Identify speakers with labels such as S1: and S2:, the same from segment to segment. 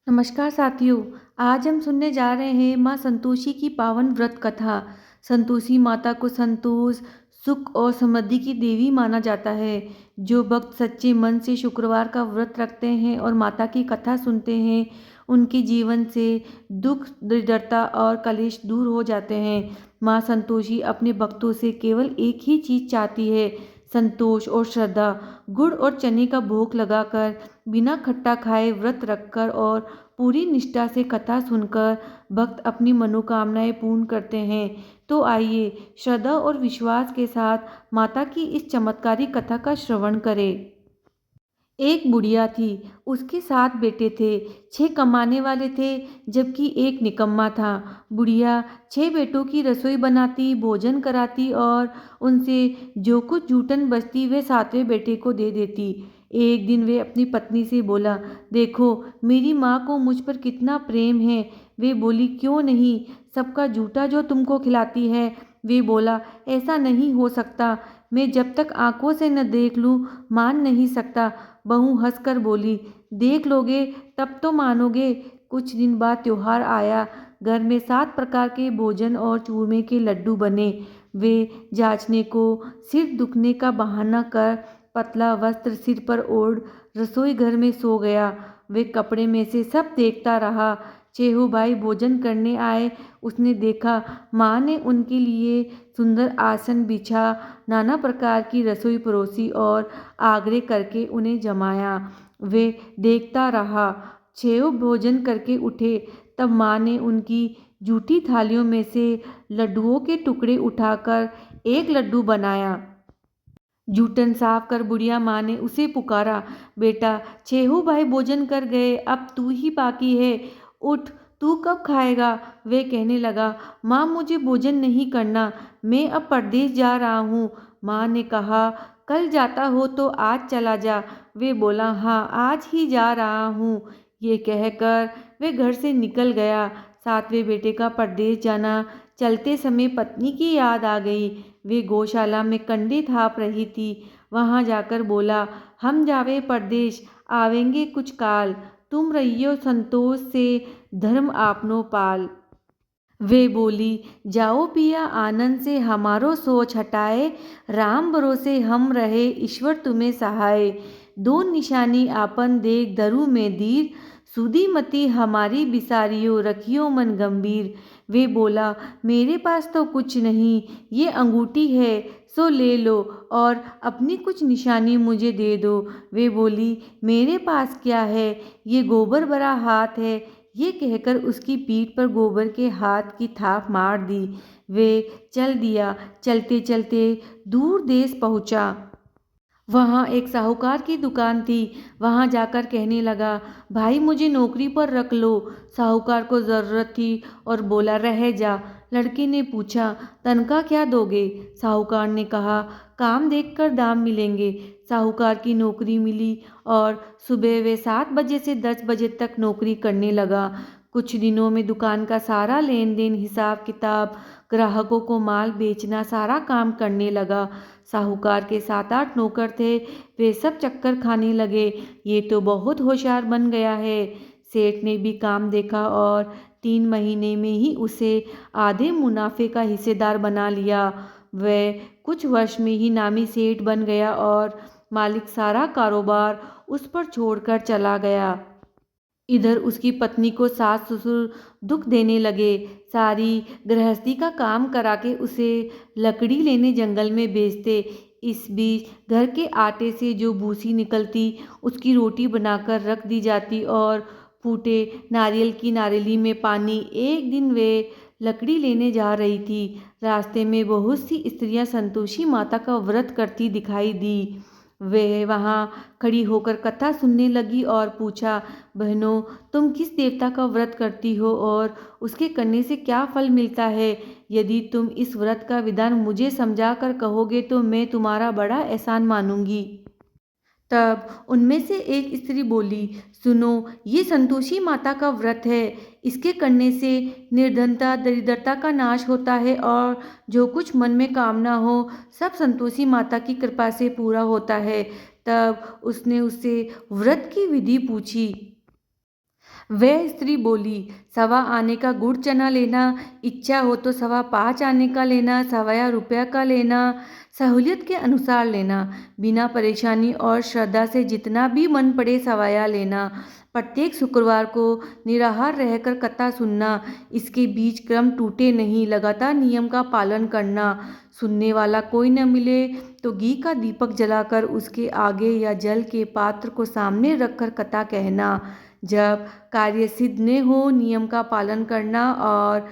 S1: नमस्कार साथियों। आज हम सुनने जा रहे हैं माँ संतोषी की पावन व्रत कथा। संतोषी माता को संतोष, सुख और समृद्धि की देवी माना जाता है। जो भक्त सच्चे मन से शुक्रवार का व्रत रखते हैं और माता की कथा सुनते हैं, उनके जीवन से दुख, दरिद्रता और कलेश दूर हो जाते हैं। माँ संतोषी अपने भक्तों से केवल एक ही चीज चाहती है, संतोष और श्रद्धा। गुड़ और चने का भोग लगाकर, बिना खट्टा खाए व्रत रखकर और पूरी निष्ठा से कथा सुनकर भक्त अपनी मनोकामनाएं पूर्ण करते हैं। तो आइए श्रद्धा और विश्वास के साथ माता की इस चमत्कारी कथा का श्रवण करें। एक बुढ़िया थी, उसके 7 बेटे थे। 6 कमाने वाले थे, जबकि एक निकम्मा था। बुढ़िया 6 बेटों की रसोई बनाती, भोजन कराती और उनसे जो कुछ जूठन बचती वे 7वें बेटे को दे देती। एक दिन वे अपनी पत्नी से बोला, देखो मेरी माँ को मुझ पर कितना प्रेम है। वे बोली, क्यों नहीं, सबका जूठा जो तुमको खिलाती है। वे बोला, ऐसा नहीं हो सकता, मैं जब तक आंखों से न देख लूं मान नहीं सकता। बहू हंसकर बोली, देख लोगे तब तो मानोगे। कुछ दिन बाद त्योहार आया। घर में 7 प्रकार के भोजन और चूरमे के लड्डू बने। वे जांचने को सिर दुखने का बहाना कर पतला वस्त्र सिर पर ओढ़ रसोई घर में सो गया। वे कपड़े में से सब देखता रहा। चेहू भाई भोजन करने आए। उसने देखा माँ ने उनके लिए सुंदर आसन बिछा, नाना प्रकार की रसोई परोसी और आग्रह करके उन्हें जमाया। वे देखता रहा। छेव भोजन करके उठे, तब माँ ने उनकी जूठी थालियों में से लड्डुओं के टुकड़े उठाकर एक लड्डू बनाया। जूठन साफ कर बुढ़िया माँ ने उसे पुकारा, बेटा छेहू भाई भोजन कर गए, अब तू ही बाकी है, उठ, तू कब खाएगा। वे कहने लगा, माँ मुझे भोजन नहीं करना, मैं अब परदेश जा रहा हूँ। माँ ने कहा, कल जाता हो तो आज चला जा। वे बोला, हाँ आज ही जा रहा हूँ। ये कहकर वे घर से निकल गया। 7वें बेटे का परदेश जाना, चलते समय पत्नी की याद आ गई। वे गौशाला में कंडे थाप रही थी। वहां जाकर बोला, हम जावे परदेश, आवेंगे कुछ काल, तुम रहियो संतोष से, धर्म आपनो पाल। वे बोली, जाओ पिया आनंद से, हमारो सोच हटाए, राम भरोसे हम रहे, ईश्वर तुम्हें सहाय। दो निशानी आपन देख धरु में धीर, सुधी मति हमारी बिसारियो, रखियो मन गंभीर। वे बोला, मेरे पास तो कुछ नहीं, ये अंगूठी है, सो ले लो और अपनी कुछ निशानी मुझे दे दो। वे बोली, मेरे पास क्या है, ये गोबर भरा हाथ है। ये कहकर उसकी पीठ पर गोबर के हाथ की थाप मार दी। वे चल दिया। चलते चलते दूर देश पहुंचा। वहाँ एक साहूकार की दुकान थी। वहाँ जाकर कहने लगा, भाई मुझे नौकरी पर रख लो। साहूकार को ज़रूरत थी और बोला, रह जा। लड़के ने पूछा, तनख्वाह क्या दोगे। साहूकार ने कहा, काम देखकर दाम मिलेंगे। साहूकार की नौकरी मिली और सुबह वे 7 बजे से 10 बजे तक नौकरी करने लगा। कुछ दिनों में दुकान का सारा लेन देन, हिसाब किताब, ग्राहकों को माल बेचना, सारा काम करने लगा। साहूकार के 7-8 नौकर थे। वे सब चक्कर खाने लगे, ये तो बहुत होशियार बन गया है। सेठ ने भी काम देखा और 3 महीने में ही उसे आधे मुनाफे का हिस्सेदार बना लिया। वह कुछ वर्ष में ही नामी सेठ बन गया और मालिक सारा कारोबार उस पर छोड़कर चला गया। इधर उसकी पत्नी को सास ससुर दुख देने लगे। सारी गृहस्थी का काम करा के उसे लकड़ी लेने जंगल में भेजते। इस बीच घर के आटे से जो भूसी निकलती, उसकी रोटी बनाकर रख दी जाती और फूटे नारियल की नारियली में पानी। एक दिन वे लकड़ी लेने जा रही थी। रास्ते में बहुत सी स्त्रियां संतोषी माता का व्रत करती दिखाई दी। वे वहाँ खड़ी होकर कथा सुनने लगी और पूछा, बहनों तुम किस देवता का व्रत करती हो और उसके करने से क्या फल मिलता है। यदि तुम इस व्रत का विधान मुझे समझा कर कहोगे तो मैं तुम्हारा बड़ा एहसान मानूंगी। तब उनमें से एक स्त्री बोली, सुनो, ये संतोषी माता का व्रत है। इसके करने से निर्धनता, दरिद्रता का नाश होता है और जो कुछ मन में कामना हो सब संतोषी माता की कृपा से पूरा होता है। तब उसने उससे व्रत की विधि पूछी। वह स्त्री बोली, 1.25 आने का गुड़ चना लेना, इच्छा हो तो 5.25 आने का लेना, 1.25 रुपया का लेना, सहूलियत के अनुसार लेना, बिना परेशानी और श्रद्धा से जितना भी मन पड़े सवाया लेना, प्रत्येक शुक्रवार को निराहार रहकर कथा सुनना, इसके बीच क्रम टूटे नहीं, लगातार नियम का पालन करना, सुनने वाला कोई न मिले तो घी का दीपक जलाकर उसके आगे या जल के पात्र को सामने रखकर कथा कहना, जब कार्य सिद्ध न हो नियम का पालन करना और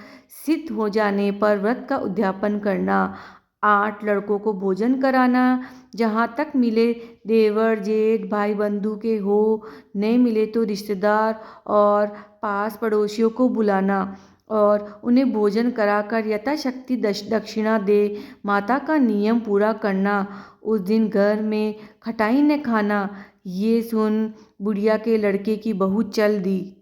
S1: सिद्ध हो जाने पर व्रत का उद्यापन करना, 8 लड़कों को भोजन कराना, जहाँ तक मिले देवर जेठ भाई बंधु के हो, नहीं मिले तो रिश्तेदार और पास पड़ोसियों को बुलाना और उन्हें भोजन कराकर यथाशक्ति दक्षिणा दे माता का नियम पूरा करना, उस दिन घर में खटाई न खाना। ये सुन बुढ़िया के लड़के की बहू चल दी।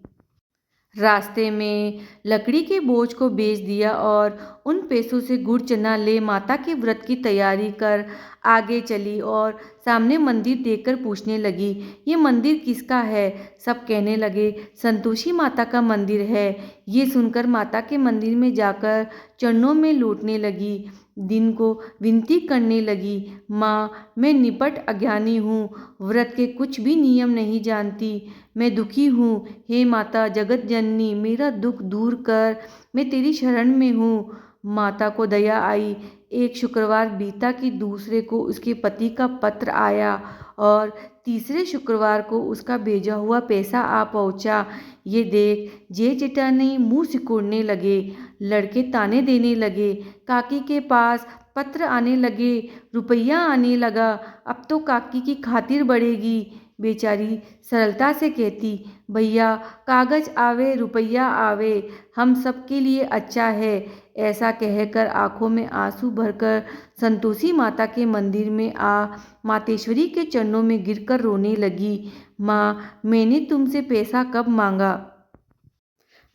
S1: रास्ते में लकड़ी के बोझ को बेच दिया और उन पैसों से गुड़ चना ले माता के व्रत की तैयारी कर आगे चली और सामने मंदिर देखकर पूछने लगी, ये मंदिर किसका है? सब कहने लगे, संतोषी माता का मंदिर है। ये सुनकर माता के मंदिर में जाकर चरणों में लौटने लगी, दिन को विनती करने लगी, माँ मैं निपट अज्ञानी हूँ, व्रत के कुछ भी नियम नहीं जानती, मैं दुखी हूँ, हे माता जगत जननी मेरा दुख दूर कर, मैं तेरी शरण में हूँ। माता को दया आई। एक शुक्रवार बीता कि दूसरे को उसके पति का पत्र आया और तीसरे शुक्रवार को उसका भेजा हुआ पैसा आ पहुँचा। ये देख जेठ जेठानी मुँह सिकोड़ने लगे, लड़के ताने देने लगे, काकी के पास पत्र आने लगे, रुपया आने लगा, अब तो काकी की खातिर बढ़ेगी। बेचारी सरलता से कहती, भैया कागज आवे रुपया आवे, हम सब के लिए अच्छा है। ऐसा कहकर आंखों में आंसू भरकर संतोषी माता के मंदिर में आ मातेश्वरी के चरणों में गिरकर रोने लगी, माँ मैंने तुमसे पैसा कब मांगा?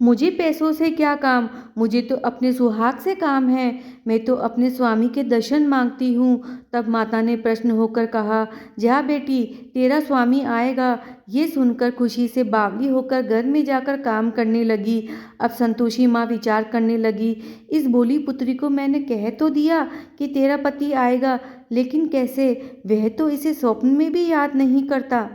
S1: मुझे पैसों से क्या काम, मुझे तो अपने सुहाग से काम है, मैं तो अपने स्वामी के दर्शन मांगती हूँ। तब माता ने प्रसन्न होकर कहा, जा बेटी तेरा स्वामी आएगा। ये सुनकर खुशी से बावली होकर घर में जाकर काम करने लगी। अब संतोषी माँ विचार करने लगी, इस भोली पुत्री को मैंने कह तो दिया कि तेरा पति आएगा, लेकिन कैसे? वह तो इसे स्वप्न में भी याद नहीं करता,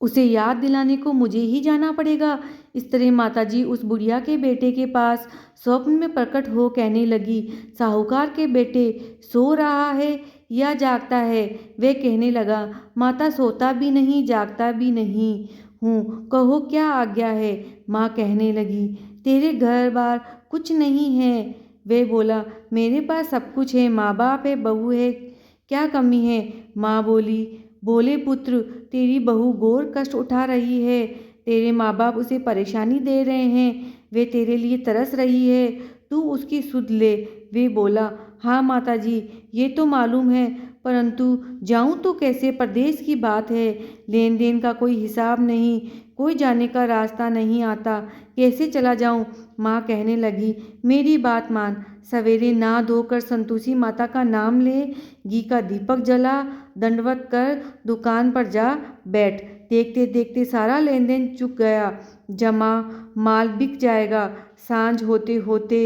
S1: उसे याद दिलाने को मुझे ही जाना पड़ेगा। इस तरह माताजी उस बुढ़िया के बेटे के पास स्वप्न में प्रकट हो कहने लगी, साहूकार के बेटे सो रहा है या जागता है? वह कहने लगा, माता सोता भी नहीं जागता भी नहीं हूँ, कहो क्या आज्ञा है? माँ कहने लगी, तेरे घर बार कुछ नहीं है। वह बोला, मेरे पास सब कुछ है, माँ बाप है, बहू है, क्या कमी है? माँ बोली, बोले पुत्र तेरी बहू घोर कष्ट उठा रही है, तेरे माँ बाप उसे परेशानी दे रहे हैं, वे तेरे लिए तरस रही है, तू उसकी सुध ले। वे बोला, हाँ माताजी ये तो मालूम है, परंतु जाऊँ तो कैसे? परदेश की बात है, लेन देन का कोई हिसाब नहीं, कोई जाने का रास्ता नहीं आता, कैसे चला जाऊँ? माँ कहने लगी, मेरी बात मान, सवेरे नहा धोकर संतोषी माता का नाम ले, घी का दीपक जला, दंडवत कर दुकान पर जा बैठ, देखते देखते सारा लेन देन चुक गया, जमा माल बिक जाएगा, सांझ होते होते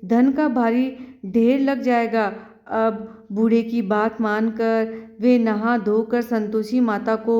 S1: धन का भारी ढेर लग जाएगा। अब बूढ़े की बात मानकर वे नहा धोकर संतोषी माता को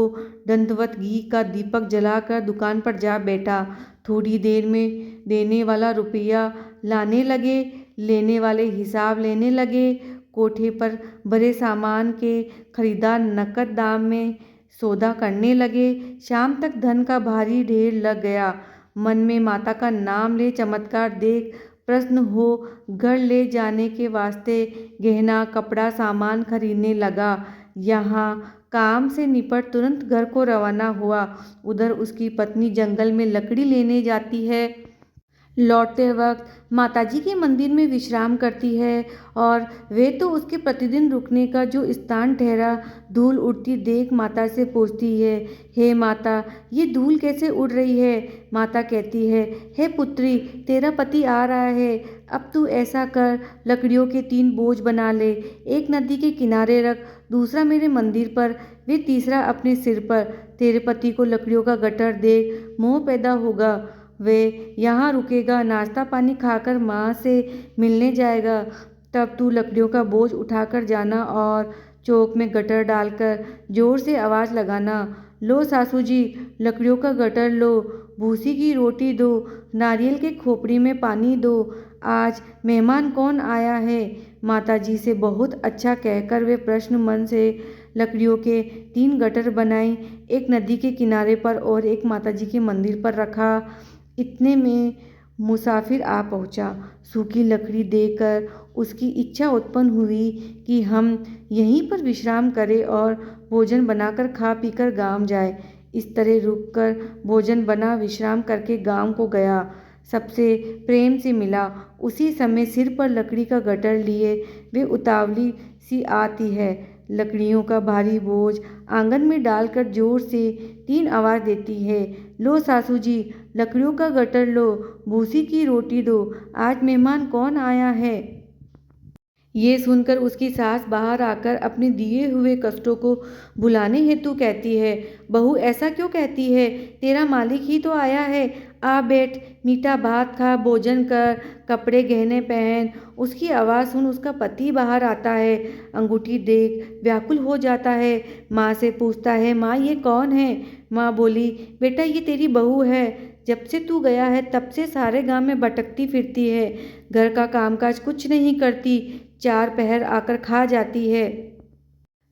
S1: दंडवत घी का दीपक जलाकर दुकान पर जा बैठा। थोड़ी देर में देने वाला रुपया लाने लगे, लेने वाले हिसाब लेने लगे। कोठे पर बड़े सामान के खरीदार नकद दाम में सौदा करने लगे। शाम तक धन का भारी ढेर लग गया। मन में माता का नाम ले चमत्कार देख प्रसन्न हो घर ले जाने के वास्ते गहना कपड़ा सामान खरीदने लगा। यहाँ काम से निपट तुरंत घर को रवाना हुआ। उधर उसकी पत्नी जंगल में लकड़ी लेने जाती है। लौटते वक्त माताजी के मंदिर में विश्राम करती है और वे तो उसके प्रतिदिन रुकने का जो स्थान ठहरा। धूल उड़ती देख माता से पूछती है, हे माता ये धूल कैसे उड़ रही है? माता कहती है, हे पुत्री तेरा पति आ रहा है, अब तू ऐसा कर लकड़ियों के 3 बोझ बना ले, एक नदी के किनारे रख, दूसरा मेरे मंदिर पर वे तीसरा अपने सिर पर। तेरे पति को लकड़ियों का गट्ठर देख मोह पैदा होगा। वे यहाँ रुकेगा, नाश्ता पानी खाकर माँ से मिलने जाएगा। तब तू लकड़ियों का बोझ उठाकर जाना और चौक में गट्ठर डालकर जोर से आवाज़ लगाना, लो सासू जी, लकड़ियों का गट्ठर लो, भूसी की रोटी दो, नारियल के खोपड़ी में पानी दो, आज मेहमान कौन आया है। माताजी से बहुत अच्छा कहकर वे प्रसन्न मन से लकड़ियों के 3 गट्ठर बनाई, एक नदी के किनारे पर और एक माताजी के मंदिर पर रखा। इतने में मुसाफिर आ पहुंचा। सूखी लकड़ी देखकर उसकी इच्छा उत्पन्न हुई कि हम यहीं पर विश्राम करें और भोजन बनाकर खा पीकर गांव जाए। इस तरह रुककर भोजन बना विश्राम करके गांव को गया। सबसे प्रेम से मिला। उसी समय सिर पर लकड़ी का गट्ठर लिए वे उतावली सी आती है। लकड़ियों का भारी बोझ आंगन में डालकर जोर से 3 आवाज़ देती है, लो सासू जी, लकड़ियों का गट्ठर लो, भूसी की रोटी दो, आज मेहमान कौन आया है। ये सुनकर उसकी सास बाहर आकर अपने दिए हुए कष्टों को भुलाने हेतु कहती है, बहू ऐसा क्यों कहती है, तेरा मालिक ही तो आया है, आ बैठ, मीठा भात खा, भोजन कर, कपड़े गहने पहन। उसकी आवाज़ सुन उसका पति बाहर आता है। अंगूठी देख व्याकुल हो जाता है। माँ से पूछता है, माँ ये कौन है। माँ बोली, बेटा ये तेरी बहू है, जब से तू गया है तब से सारे गांव में भटकती फिरती है, घर का कामकाज कुछ नहीं करती, 4 पहर आकर खा जाती है।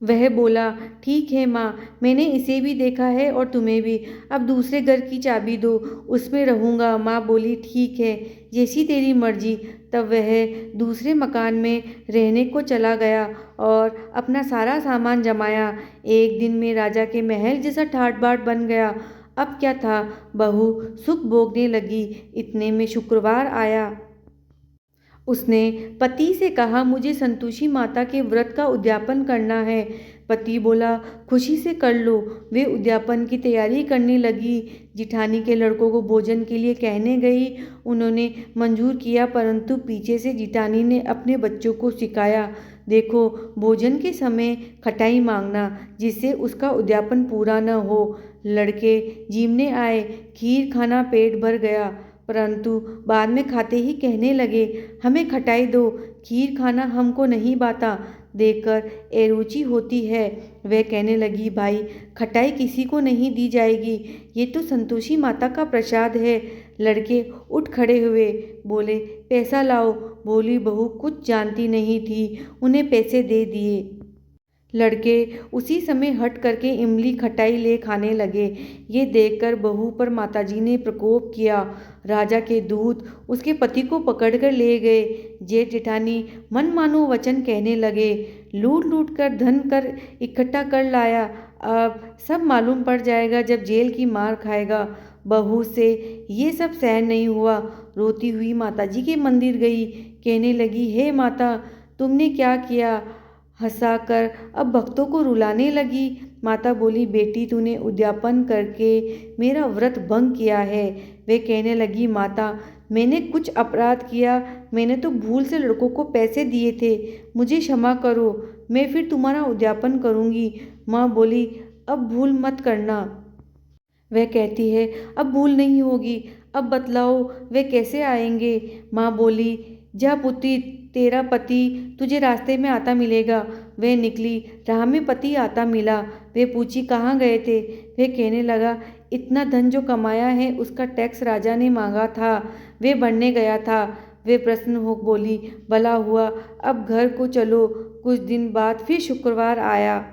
S1: वह बोला, ठीक है माँ, मैंने इसे भी देखा है और तुम्हें भी, अब दूसरे घर की चाबी दो, उसमें रहूँगा। माँ बोली, ठीक है, जैसी तेरी मर्जी। तब वह दूसरे मकान में रहने को चला गया और अपना सारा सामान जमाया। एक दिन में राजा के महल जैसा ठाट बाट बन गया। अब क्या था, बहू सुख भोगने लगी। इतने में शुक्रवार आया। उसने पति से कहा, मुझे संतोषी माता के व्रत का उद्यापन करना है। पति बोला, खुशी से कर लो। वे उद्यापन की तैयारी करने लगी। जिठानी के लड़कों को भोजन के लिए कहने गई। उन्होंने मंजूर किया, परंतु पीछे से जिठानी ने अपने बच्चों को सिखाया, देखो भोजन के समय खटाई मांगना, जिससे उसका उद्यापन पूरा न हो। लड़के जीमने आए, खीर खाना पेट भर गया, परंतु बाद में खाते ही कहने लगे, हमें खटाई दो, खीर खाना हमको नहीं भाता। देखकर एरुचि होती है। वह कहने लगी, भाई खटाई किसी को नहीं दी जाएगी, ये तो संतोषी माता का प्रसाद है। लड़के उठ खड़े हुए, बोले, पैसा लाओ। बोली बहू कुछ जानती नहीं थी, उन्हें पैसे दे दिए। लड़के उसी समय हट करके इमली खटाई ले खाने लगे। ये देखकर बहू पर माताजी ने प्रकोप किया। राजा के दूत उसके पति को पकड़कर ले गए। जेठ जेठानी मनमानो वचन कहने लगे, लूट लूट कर धन कर इकट्ठा कर लाया, अब सब मालूम पड़ जाएगा जब जेल की मार खाएगा। बहू से ये सब सहन नहीं हुआ। रोती हुई माताजी के मंदिर गई, कहने लगी, हे माता, तुमने क्या किया। हंसाकर अब भक्तों को रुलाने लगी। माता बोली, बेटी तूने उद्यापन करके मेरा व्रत भंग किया है। वे कहने लगी, माता मैंने कुछ अपराध किया, मैंने तो भूल से लड़कों को पैसे दिए थे, मुझे क्षमा करो, मैं फिर तुम्हारा उद्यापन करूँगी। माँ बोली, अब भूल मत करना। वह कहती है, अब भूल नहीं होगी, अब बतलाओ वे कैसे आएंगे। माँ बोली, जा पुत्री, तेरा पति तुझे रास्ते में आता मिलेगा। वह निकली, राह में पति आता मिला। वे पूछी, कहाँ गए थे। वह कहने लगा, इतना धन जो कमाया है उसका टैक्स राजा ने मांगा था, वे भरने गया था। वे प्रसन्न हो बोली, भला हुआ, अब घर को चलो। कुछ दिन बाद फिर शुक्रवार आया।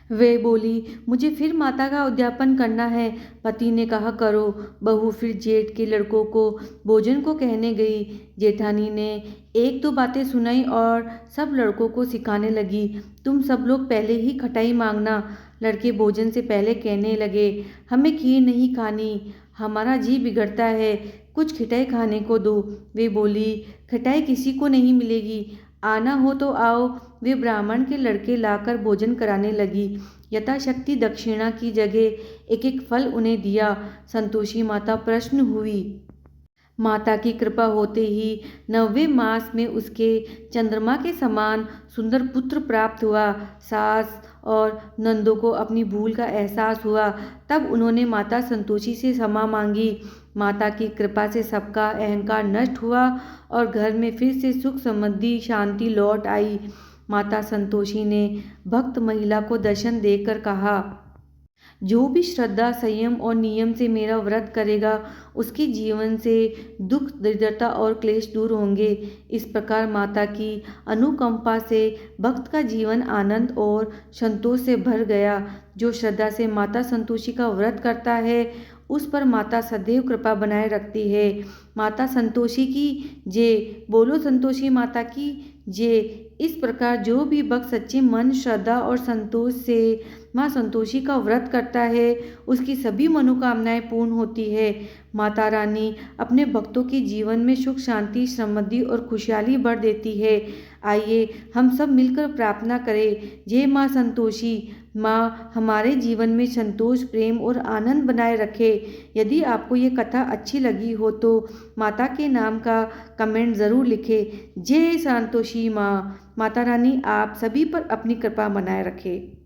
S1: वे बोली, मुझे फिर माता का उद्यापन करना है। पति ने कहा, करो। बहू फिर जेठ के लड़कों को भोजन को कहने गई। जेठानी ने 1-2 बातें सुनाई और सब लड़कों को सिखाने लगी, तुम सब लोग पहले ही खटाई मांगना। लड़के भोजन से पहले कहने लगे, हमें खीर नहीं खानी, हमारा जी बिगड़ता है, कुछ खटाई खाने को दो। वे बोली, खटाई किसी को नहीं मिलेगी, आना हो तो आओ। वे ब्राह्मण के लड़के लाकर भोजन कराने लगी। यथाशक्ति दक्षिणा की जगह एक एक फल उन्हें दिया। संतोषी माता प्रसन्न हुई। माता की कृपा होते ही 9वें मास में उसके चंद्रमा के समान सुंदर पुत्र प्राप्त हुआ। सास और नंदों को अपनी भूल का एहसास हुआ। तब उन्होंने माता संतोषी से क्षमा मांगी। माता की कृपा से सबका अहंकार नष्ट हुआ और घर में फिर से सुख समृद्धि शांति लौट आई। माता संतोषी ने भक्त महिला को दर्शन देकर कहा, जो भी श्रद्धा संयम और नियम से मेरा व्रत करेगा उसके जीवन से दुख दरिद्रता और क्लेश दूर होंगे। इस प्रकार माता की अनुकंपा से भक्त का जीवन आनंद और संतोष से भर गया। जो श्रद्धा से माता संतोषी का व्रत करता है उस पर माता सदैव कृपा बनाए रखती है। माता संतोषी की जय। बोलो संतोषी माता की जय। इस प्रकार जो भी भक्त सच्चे मन श्रद्धा और संतोष से माँ संतोषी का व्रत करता है उसकी सभी मनोकामनाएं पूर्ण होती है। माता रानी अपने भक्तों के जीवन में सुख शांति समृद्धि और खुशहाली भर देती है। आइए हम सब मिलकर प्रार्थना करें, जय माँ संतोषी। माँ हमारे जीवन में संतोष प्रेम और आनंद बनाए रखे। यदि आपको ये कथा अच्छी लगी हो तो माता के नाम का कमेंट ज़रूर लिखें। जय संतोषी माँ। माता रानी आप सभी पर अपनी कृपा बनाए रखे।